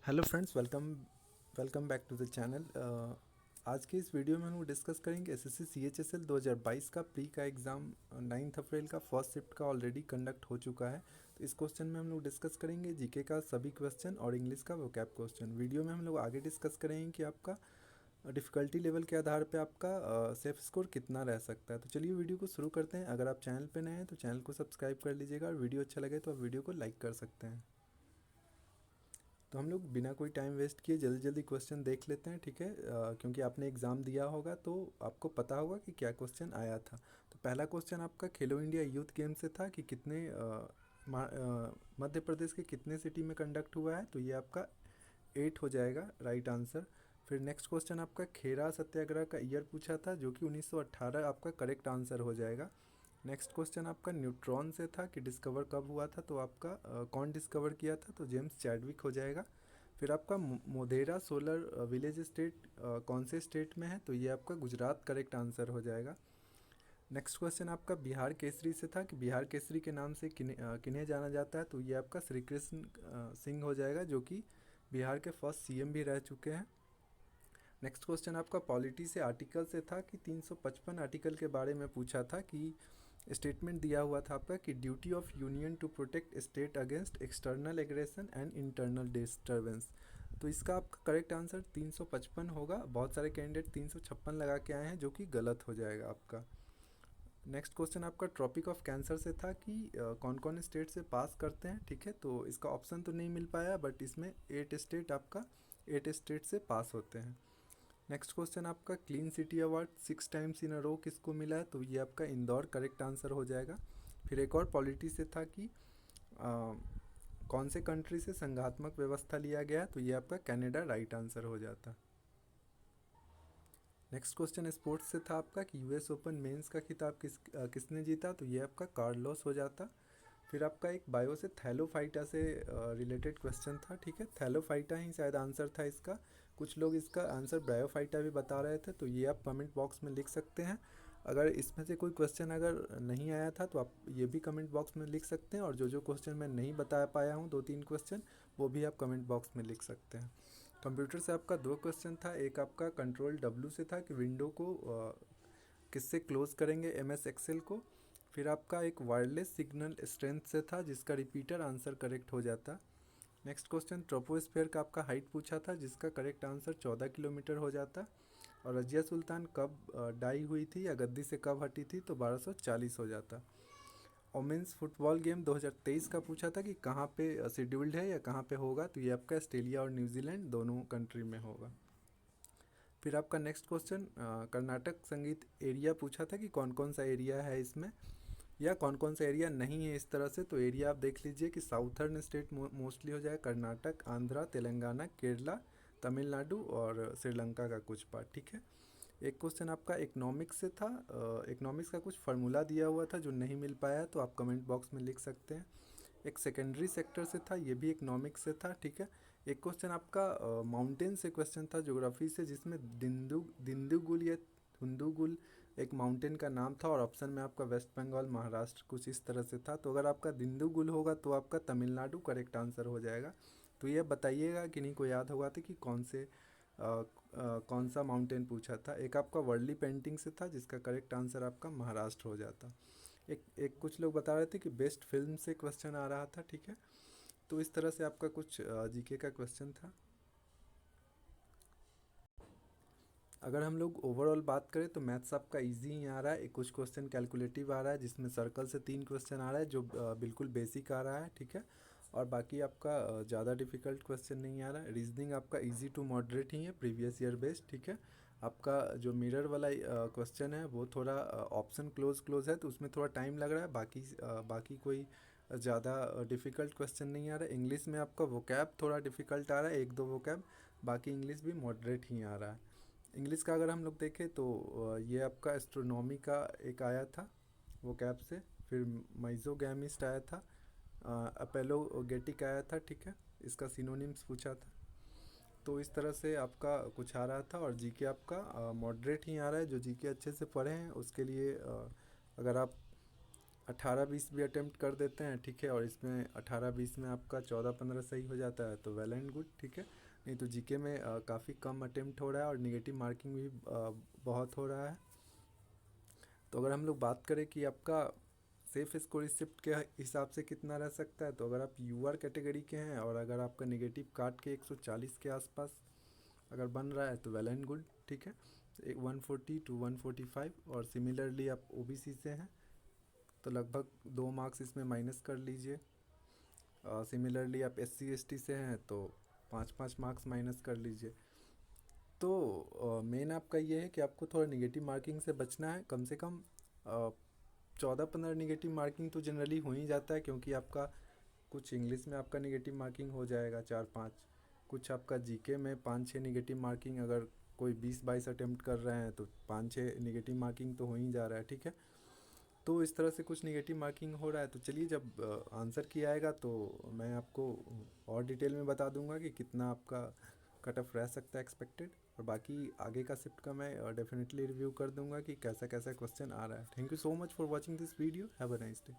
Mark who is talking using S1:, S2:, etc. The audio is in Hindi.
S1: Hello friends, welcome welcome back to the channel. आज के इस वीडियो में हम लोग डिस्कस करेंगे एसएससी सीएचएसएल 2022 का प्री का एग्ज़ाम 9 अप्रैल का फर्स्ट शिफ्ट का ऑलरेडी कंडक्ट हो चुका है। तो इस क्वेश्चन में हम लोग डिस्कस करेंगे जीके का सभी क्वेश्चन और इंग्लिश का वोकैब क्वेश्चन। वीडियो में हम लोग आगे डिस्कस करेंगे कि आपका डिफ़िकल्टी लेवल के आधार पे आपका सेफ स्कोर कितना रह सकता है। तो चलिए वीडियो को शुरू करते हैं। अगर आप चैनल पे नए हैं तो चैनल को सब्सक्राइब कर लीजिएगा और वीडियो अच्छा लगे तो आप वीडियो को लाइक कर सकते हैं। तो हम लोग बिना कोई टाइम वेस्ट किए जल्दी जल्दी क्वेश्चन देख लेते हैं, ठीक है। क्योंकि आपने एग्ज़ाम दिया होगा तो आपको पता होगा कि क्या क्वेश्चन आया था। तो पहला क्वेश्चन आपका खेलो इंडिया यूथ गेम से था कि कितने मध्य प्रदेश के कितने सिटी में कंडक्ट हुआ है। तो ये आपका 8 हो जाएगा राइट आंसर। फिर नेक्स्ट क्वेश्चन आपका खेरा सत्याग्रह का ईयर पूछा था जो कि 1918 आपका करेक्ट आंसर हो जाएगा। नेक्स्ट क्वेश्चन आपका न्यूट्रॉन से था कि डिस्कवर कब हुआ था। तो आपका कौन डिस्कवर किया था, तो जेम्स चैडविक हो जाएगा। फिर आपका मोधेरा सोलर विलेज स्टेट कौन से स्टेट में है। तो ये आपका गुजरात करेक्ट आंसर हो जाएगा। नेक्स्ट क्वेश्चन आपका बिहार केसरी से था कि बिहार केसरी के नाम से किन्हें जाना जाता है। तो ये आपका श्री कृष्ण सिंह हो जाएगा जो कि बिहार के फर्स्ट सीएम भी रह चुके हैं। नेक्स्ट क्वेश्चन आपका पॉलिटी से आर्टिकल से था कि 355 आर्टिकल के बारे में पूछा था कि स्टेटमेंट दिया हुआ था आपका कि duty of union to protect state against external aggression and internal disturbance. तो इसका आपका करेक्ट आंसर 355 होगा। बहुत सारे कैंडिडेट 356 लगा के आए हैं जो कि गलत हो जाएगा आपका। नेक्स्ट क्वेश्चन आपका ट्रॉपिक ऑफ कैंसर से था कि कौन कौन स्टेट से पास करते हैं, ठीक है। तो इसका ऑप्शन तो नहीं मिल पाया बट इसमें 8 स्टेट से पास होते हैं। नेक्स्ट क्वेश्चन आपका clean city award 6 times in a row किसको मिला है। तो ये आपका इंदौर करेक्ट आंसर हो जाएगा। फिर एक और पॉलिटी से था कि कौन से कंट्री से संघात्मक व्यवस्था लिया गया। तो ये आपका कनाडा राइट आंसर हो जाता। नेक्स्ट क्वेश्चन स्पोर्ट्स से था आपका कि यूएस ओपन मेंस का खिताब किसने जीता। तो ये आपका कार्लोस हो जाता। फिर आपका एक बायो से थैलोफाइटा से रिलेटेड क्वेश्चन था, ठीक है। थैलोफाइटा ही शायद आंसर था इसका। कुछ लोग इसका आंसर ब्रायोफाइटा भी बता रहे थे। तो ये आप कमेंट बॉक्स में लिख सकते हैं। अगर इसमें से कोई क्वेश्चन अगर नहीं आया था तो आप ये भी कमेंट बॉक्स में लिख सकते हैं। और जो जो क्वेश्चन मैं नहीं बता पाया हूँ 2-3 क्वेश्चन, वो भी आप कमेंट बॉक्स में लिख सकते हैं। कंप्यूटर से आपका 2 क्वेश्चन था। एक आपका कंट्रोल डब्ल्यू से था कि विंडो को किससे क्लोज करेंगे एमएस एक्सेल को। फिर आपका एक वायरलेस सिग्नल स्ट्रेंथ से था जिसका रिपीटर आंसर करेक्ट हो जाता। नेक्स्ट क्वेश्चन ट्रोपोस्फेयर का आपका हाइट पूछा था जिसका करेक्ट आंसर 14 किलोमीटर हो जाता। और रजिया सुल्तान कब डाई हुई थी या गद्दी से कब हटी थी। तो 1240 हो जाता। वोमेंस फुटबॉल गेम 2023 का पूछा था कि कहाँ पे शेड्यूल्ड है या कहाँ पे होगा। तो ये आपका ऑस्ट्रेलिया और न्यूजीलैंड दोनों कंट्री में होगा। फिर आपका नेक्स्ट क्वेश्चन कर्नाटक संगीत एरिया पूछा था कि कौन कौन सा एरिया है इसमें या कौन कौन सा एरिया नहीं है इस तरह से। तो एरिया आप देख लीजिए कि साउथर्न स्टेट मोस्टली हो जाए कर्नाटक, आंध्रा, तेलंगाना, केरला, तमिलनाडु और श्रीलंका का कुछ पार्ट, ठीक है। एक क्वेश्चन आपका इकोनॉमिक्स से था। इकोनॉमिक्स का कुछ फार्मूला दिया हुआ था जो नहीं मिल पाया तो आप कमेंट बॉक्स में लिख सकते हैं। एक सेकेंडरी सेक्टर से था, ये भी इकोनॉमिक्स से था, ठीक है। एक क्वेश्चन आपका माउंटेन से क्वेश्चन था ज्योग्राफी से जिसमें दिंदुगुल या धुंदुगुल एक माउंटेन का नाम था और ऑप्शन में आपका वेस्ट बंगाल, महाराष्ट्र कुछ इस तरह से था। तो अगर आपका दिंदुगुल होगा तो आपका तमिलनाडु करेक्ट आंसर हो जाएगा। तो ये बताइएगा कि नहीं को याद होगा था कि कौन सा माउंटेन पूछा था। एक आपका वर्ली पेंटिंग से था जिसका करेक्ट आंसर आपका महाराष्ट्र हो जाता। एक कुछ लोग बता रहे थे कि बेस्ट फिल्म से क्वेश्चन आ रहा था, ठीक है। तो इस तरह से आपका कुछ जीके का क्वेश्चन था। अगर हम लोग ओवरऑल बात करें तो मैथ्स आपका इजी ही आ रहा है। एक कुछ क्वेश्चन कैलकुलेटिव आ रहा है जिसमें सर्कल से 3 क्वेश्चन आ रहा है जो बिल्कुल बेसिक आ रहा है, ठीक है। और बाकी आपका ज़्यादा डिफिकल्ट क्वेश्चन नहीं आ रहा है। रीजनिंग आपका इजी टू मॉडरेट ही है, प्रीवियस ईयर बेस्ड, ठीक है। आपका जो मिरर वाला क्वेश्चन है वो थोड़ा ऑप्शन क्लोज है तो उसमें थोड़ा टाइम लग रहा है। बाकी कोई ज़्यादा डिफ़िकल्ट क्वेश्चन नहीं आ रहा है। इंग्लिश में आपका वोकैब थोड़ा डिफ़िकल्ट आ रहा है, 1-2 वोकैब। बाकी इंग्लिश भी मॉडरेट ही आ रहा है। इंग्लिश का अगर हम लोग देखें तो ये आपका एस्ट्रोनॉमी का एक आया था वो कैब से। फिर माइजोगैमिस्ट आया था, अपेलोगेटिक आया था, ठीक है। इसका सिनोनिम्स पूछा था। तो इस तरह से आपका कुछ आ रहा था। और जीके आपका मॉडरेट ही आ रहा है। जो जीके अच्छे से पढ़े हैं उसके लिए अगर आप 18-20 भी अटेम्प्ट कर देते हैं, ठीक है, और इसमें 18-20 में आपका 14-15 सही हो जाता है तो वेल एंड गुड, ठीक है। नहीं तो जीके में काफ़ी कम अटेम्प्ट हो रहा है और निगेटिव मार्किंग भी बहुत हो रहा है। तो अगर हम लोग बात करें कि आपका सेफ स्कोर शिफ्ट के हिसाब से कितना रह सकता है, तो अगर आप यूआर कैटेगरी के हैं और अगर आपका निगेटिव काट के 140 के आसपास अगर बन रहा है तो वेल एंड गुड, ठीक है। एक 140 to 145, और सिमिलरली आप ओबीसी से हैं तो लगभग 2 मार्क्स इसमें माइनस कर लीजिए। सिमिलरली आप एससी एसटी से हैं तो 5-5 मार्क्स माइनस कर लीजिए। तो मेन आपका ये है कि आपको थोड़ा निगेटिव मार्किंग से बचना है। कम से कम 14-15 निगेटिव मार्किंग तो जनरली हो ही जाता है, क्योंकि आपका कुछ इंग्लिश में आपका निगेटिव मार्किंग हो जाएगा 4-5, कुछ आपका जीके में 5-6 निगेटिव मार्किंग, अगर कोई 20-22 अटेम्प्ट कर रहे हैं तो 5-6 निगेटिव मार्किंग तो हो ही जा रहा है, ठीक है। तो इस तरह से कुछ निगेटिव मार्किंग हो रहा है। तो चलिए जब आंसर किया आएगा तो मैं आपको और डिटेल में बता दूंगा कि कितना आपका कट ऑफ रह सकता है एक्सपेक्टेड, और बाकी आगे का शिफ्ट का मैं डेफिनेटली रिव्यू कर दूंगा कि कैसा कैसा क्वेश्चन आ रहा है। Thank you so much for watching this video. Have a nice day.